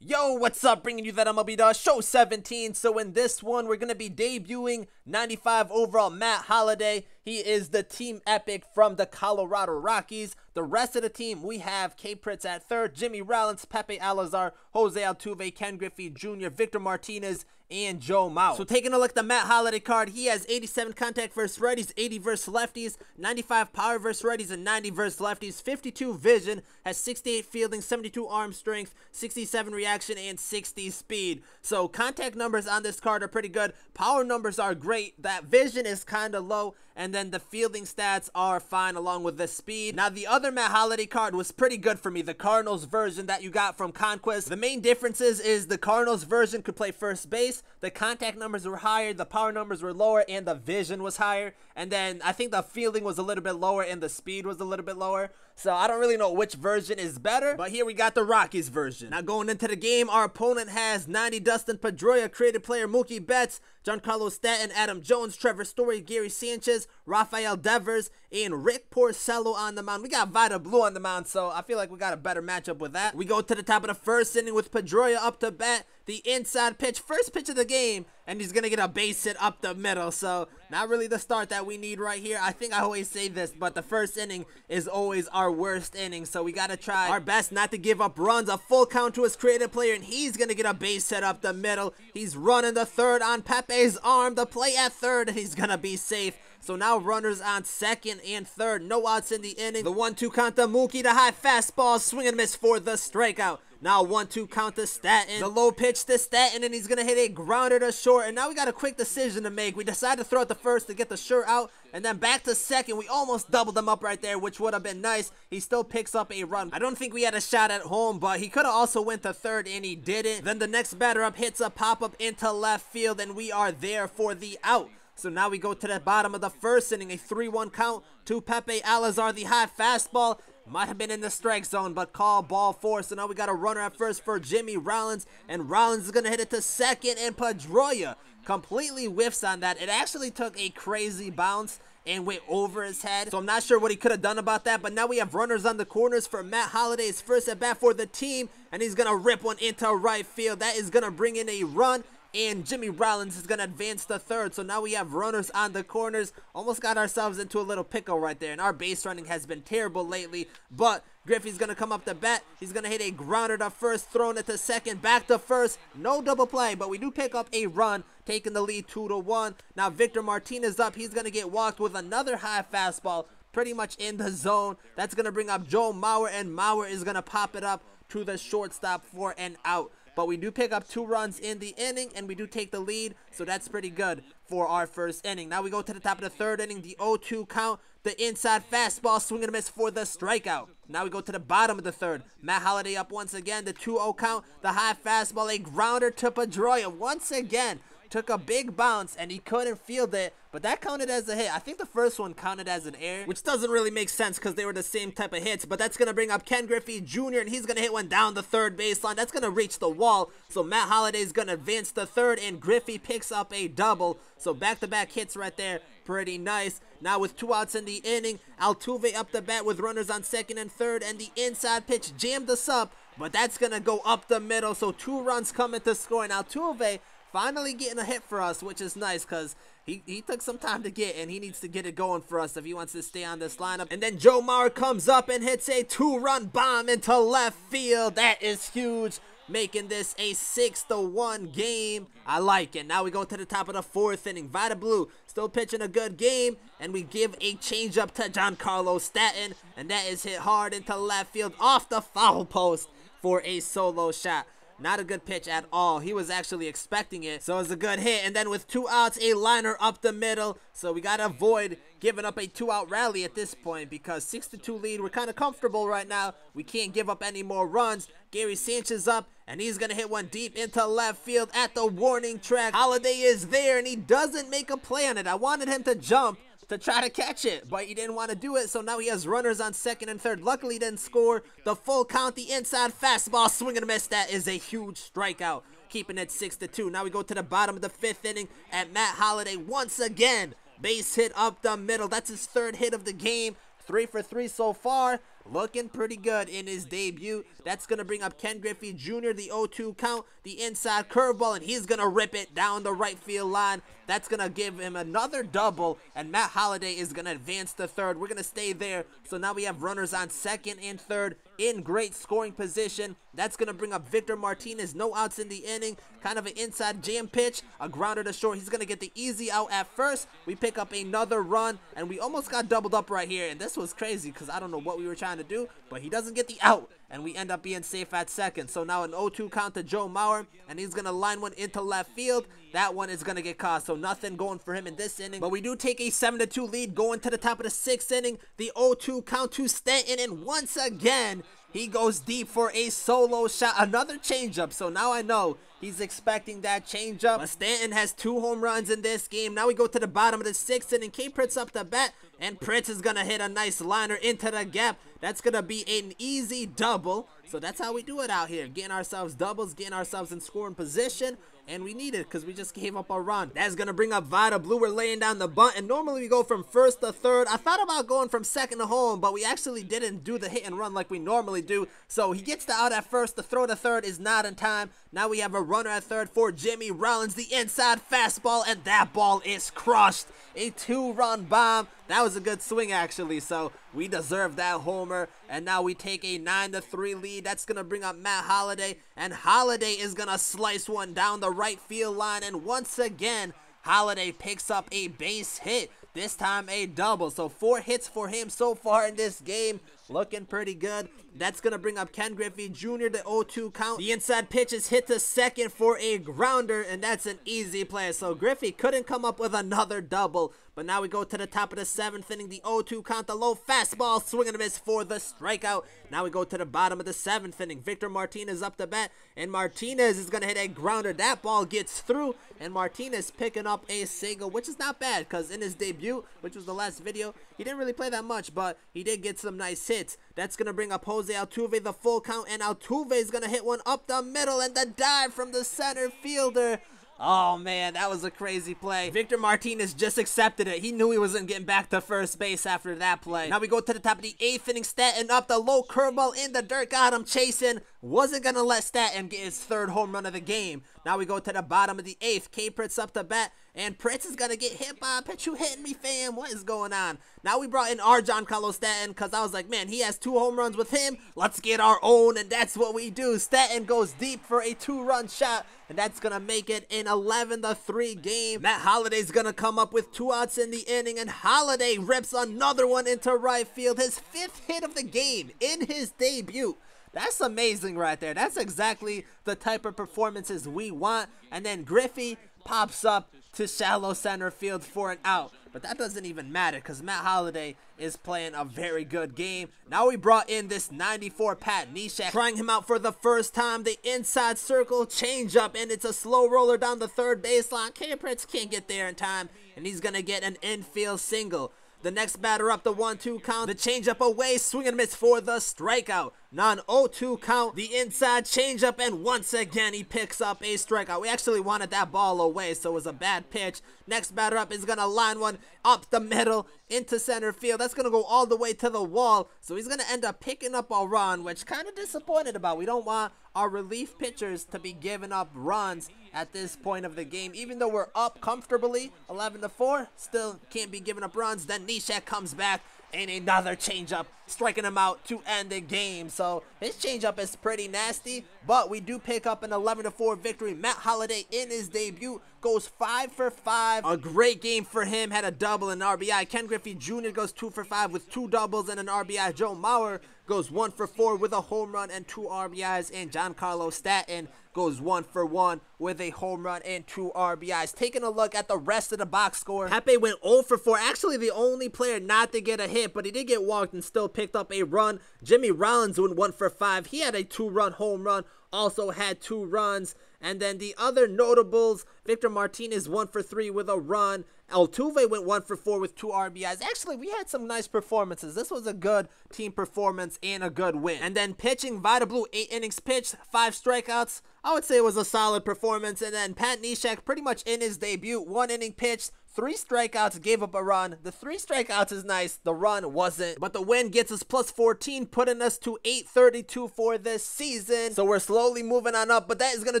Yo, what's up? Bringing you that MLB Show 17. So in this one, we're going to be debuting 95 overall Matt Holliday. He is the team epic from the Colorado Rockies. The rest of the team, we have K. Pritz at third, Jimmy Rollins, Pepe Alazar, Jose Altuve, Ken Griffey Jr., Victor Martinez, and Joe Mauer. So taking a look at the Matt Holliday card, he has 87 contact versus righties, 80 versus lefties, 95 power versus righties, and 90 versus lefties, 52 vision, has 68 fielding, 72 arm strength, 67 reaction, and 60 speed. So contact numbers on this card are pretty good. Power numbers are great. That vision is kind of low, and then the fielding stats are fine along with the speed. Now the other Matt Holliday card was pretty good for me, the Cardinals version that you got from Conquest. The main differences is the Cardinals version could play first base, the contact numbers were higher, the power numbers were lower, and the vision was higher. And then I think the fielding was a little bit lower and the speed was a little bit lower. So I don't really know which version is better, but here we got the Rockies version. Now going into the game, our opponent has 90 Dustin Pedroia, creative player Mookie Betts, Giancarlo Stanton, Adam Jones, Trevor Story, Gary Sanchez, Rafael Devers, and Rick Porcello on the mound. We got Vida Blue on the mound, so I feel like we got a better matchup with that. We go to the top of the first inning with Pedroia up to bat. The inside pitch, first pitch of the game, and he's going to get a base hit up the middle. So not really the start that we need right here. I think I always say this, but the first inning is always our worst inning. So we got to try our best not to give up runs. A full count to his creative player, and he's going to get a base hit up the middle. He's running the third on Pepe's arm. The play at third, and he's going to be safe. So now runners on second and third. No outs in the inning. The 1-2 count to Mookie. The high fastball, swing and miss for the strikeout. Now 1-2 count to Stanton. The low pitch to Stanton, and he's going to hit a grounder to short. And now we got a quick decision to make. We decided to throw it to first to get the shirt out. And then back to second. We almost doubled him up right there, which would have been nice. He still picks up a run. I don't think we had a shot at home, but he could have also went to third, and he didn't. Then the next batter up hits a pop-up into left field, and we are there for the out. So now we go to the bottom of the first inning, a 3-1 count to Pepe Alazar, the high fastball. Might have been in the strike zone, but call ball 4. So now we got a runner at first for Jimmy Rollins, and Rollins is going to hit it to second, and Pedroia completely whiffs on that. It actually took a crazy bounce and went over his head. So I'm not sure what he could have done about that, but now we have runners on the corners for Matt Holliday's first at bat for the team, and he's going to rip one into right field. That is going to bring in a run, and Jimmy Rollins is going to advance to third. So now we have runners on the corners. Almost got ourselves into a little pickle right there. And our base running has been terrible lately. But Griffey's going to come up to bat. He's going to hit a grounder to first, throwing it to second, back to first. No double play, but we do pick up a run, taking the lead 2-1. Now Victor Martinez up. He's going to get walked with another high fastball, pretty much in the zone. That's going to bring up Joe Mauer, and Mauer is going to pop it up to the shortstop for an out. But we do pick up 2 runs in the inning, and we do take the lead, so that's pretty good for our first inning. Now we go to the top of the third inning, the 0-2 count, the inside fastball, swing and a miss for the strikeout. Now we go to the bottom of the third. Matt Holliday up once again, the 2-0 count, the high fastball, a grounder to Pedroia once again. Took a big bounce, and he couldn't field it, but that counted as a hit. I think the first one counted as an error, which doesn't really make sense because they were the same type of hits, but that's going to bring up Ken Griffey Jr., and he's going to hit one down the third baseline. That's going to reach the wall, so Matt Holliday is going to advance to third, and Griffey picks up a double. So back-to-back hits right there. Pretty nice. Now with 2 outs in the inning, Altuve up the bat with runners on second and third, and the inside pitch jammed us up, but that's going to go up the middle, so 2 runs coming to score. And Altuve finally getting a hit for us, which is nice because he took some time to get, and he needs to get it going for us if he wants to stay on this lineup. And then Joe Mauer comes up and hits a 2-run bomb into left field. That is huge, making this a 6-1 game. I like it. Now we go to the top of the fourth inning. Vida Blue still pitching a good game, and we give a changeup to Giancarlo Stanton, and that is hit hard into left field off the foul post for a solo shot. Not a good pitch at all. He was actually expecting it, so it's a good hit. And then with 2 outs, a liner up the middle. So we got to avoid giving up a 2-out rally at this point because 6-2 lead. We're kind of comfortable right now. We can't give up any more runs. Gary Sanchez up, and he's going to hit one deep into left field at the warning track. Holliday is there, and he doesn't make a play on it. I wanted him to jump to try to catch it, but he didn't want to do it, so now he has runners on second and third. Luckily, he didn't score. The full count, the inside fastball, swing and a miss. That is a huge strikeout, keeping it 6-2. Now we go to the bottom of the 5th inning, and Matt Holliday once again, base hit up the middle. That's his 3rd hit of the game. 3 for 3 so far. looking pretty good in his debut. That's going to bring up Ken Griffey Jr., the 0-2 count, the inside curveball, and he's going to rip it down the right field line. That's going to give him another double, and Matt Holliday is going to advance to third. We're going to stay there. So now we have runners on second and third in great scoring position. That's going to bring up Victor Martinez. No outs in the inning. Kind of an inside jam pitch. A grounder to short. He's going to get the easy out at first. We pick up another run, and we almost got doubled up right here. And this was crazy because I don't know what we were trying to do, but he doesn't get the out, and we end up being safe at second. So now an 0-2 count to Joe Mauer, and he's going to line one into left field. That one is going to get caught, so nothing going for him in this inning. But we do take a 7-2 lead going to the top of the 6th inning. The 0-2 count to Stanton, and once again, he goes deep for a solo shot. Another changeup, so now I know he's expecting that changeup. But Stanton has 2 home runs in this game. Now we go to the bottom of the 6th inning. K. Pritz up the bat, and Pritz is going to hit a nice liner into the gap. That's going to be an easy double. So that's how we do it out here. Getting ourselves doubles, getting ourselves in scoring position. And we need it because we just gave up a run. That's going to bring up Vida Blue. We're laying down the bunt. And normally we go from first to third. I thought about going from second to home, but we actually didn't do the hit and run like we normally do. So he gets the out at first. The throw to third is not in time. Now we have a runner at third for Jimmy Rollins. The inside fastball, and that ball is crushed. A 2-run bomb. That was a good swing, actually, so we deserve that homer. And now we take a 9-3 lead. That's going to bring up Matt Holliday, and Holliday is going to slice one down the right field line. And once again, Holliday picks up a base hit, this time a double. So 4 hits for him so far in this game. Looking pretty good. That's going to bring up Ken Griffey Jr., the 0-2 count. The inside pitch is hit to second for a grounder, and that's an easy play. So Griffey couldn't come up with another double. But now we go to the top of the 7th inning. The 0-2 count, the low fastball, swing and a miss for the strikeout. Now we go to the bottom of the 7th inning. Victor Martinez up the bat, and Martinez is going to hit a grounder. That ball gets through, and Martinez picking up a single, which is not bad because in his debut, which was the last video, he didn't really play that much, but he did get some nice hits. That's going to bring up Jose Altuve, the full count, and Altuve is going to hit one up the middle, and the dive from the center fielder. Oh, man, that was a crazy play. Victor Martinez just accepted it. He knew he wasn't getting back to first base after that play. Now we go to the top of the 8th inning. Stanton up the low curveball in the dirt. Got him chasing. Wasn't going to let Stanton get his 3rd home run of the game. Now we go to the bottom of the 8th. K. Pritz up the bat, and Pritz is going to get hit by a pitch. You hitting me, fam? What is going on? Now we brought in our Giancarlo Stanton because I was like, man, he has 2 home runs with him. Let's get our own, and that's what we do. Stanton goes deep for a 2-run shot, and that's going to make it an 11-3 game. Matt Holliday's going to come up with 2 outs in the inning, and Holliday rips another one into right field. His 5th hit of the game in his debut. That's amazing right there. That's exactly the type of performances we want. And then Griffey pops up to shallow center field for an out. But that doesn't even matter because Matt Holliday is playing a very good game. Now we brought in this 94 Pat Neshek, trying him out for the first time. The inside circle changeup, and it's a slow roller down the third baseline. K. Pritz can't get there in time, and he's going to get an infield single. The next batter up, the 1-2 count. The changeup away, swing and miss for the strikeout. Now an 0-2 count, the inside changeup, and once again he picks up a strikeout. We actually wanted that ball away, so it was a bad pitch. Next batter up is going to line one up the middle into center field. That's going to go all the way to the wall, so he's going to end up picking up a run, which kind of disappointed about. We don't want our relief pitchers to be giving up runs at this point of the game. Even though we're up comfortably, 11-4, still can't be giving up runs. Then Neshek comes back, and another changeup, striking him out to end the game. So his changeup is pretty nasty, but we do pick up an 11-4 victory. Matt Holliday in his debut goes 5 for 5. A great game for him, had a double and RBI. Ken Griffey Jr. goes 2 for 5 with 2 doubles and an RBI. Joe Mauer goes 1 for 4 with a home run and 2 RBIs, and Giancarlo Stanton goes 1 for 1 with a home run and 2 RBIs. Taking a look at the rest of the box score, Pepe went 0 for 4. Actually, the only player not to get a hit, but he did get walked and still picked up a run. Jimmy Rollins went 1 for 5. He had a 2-run home run also had 2 runs. And then the other notables, Victor Martinez 1 for 3 with a run. Altuve went 1 for 4 with 2 RBIs. Actually, we had some nice performances. This was a good team performance and a good win. And then pitching, Vida Blue, 8 innings pitched, 5 strikeouts. I would say it was a solid performance. And then Pat Neshek, pretty much in his debut, 1 inning pitched, 3 strikeouts, gave up a run. The 3 strikeouts is nice, the run wasn't. But the win gets us plus 14, putting us to 832 for this season. So we're slowly moving on up, but that is going to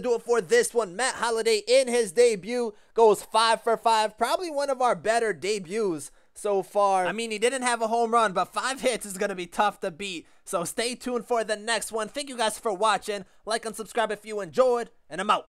do it for this one. Matt Holliday in his debut goes 5 for 5. Probably one of our better debuts so far. I mean, he didn't have a home run, but 5 hits is going to be tough to beat. So stay tuned for the next one. Thank you guys for watching. Like and subscribe if you enjoyed, and I'm out.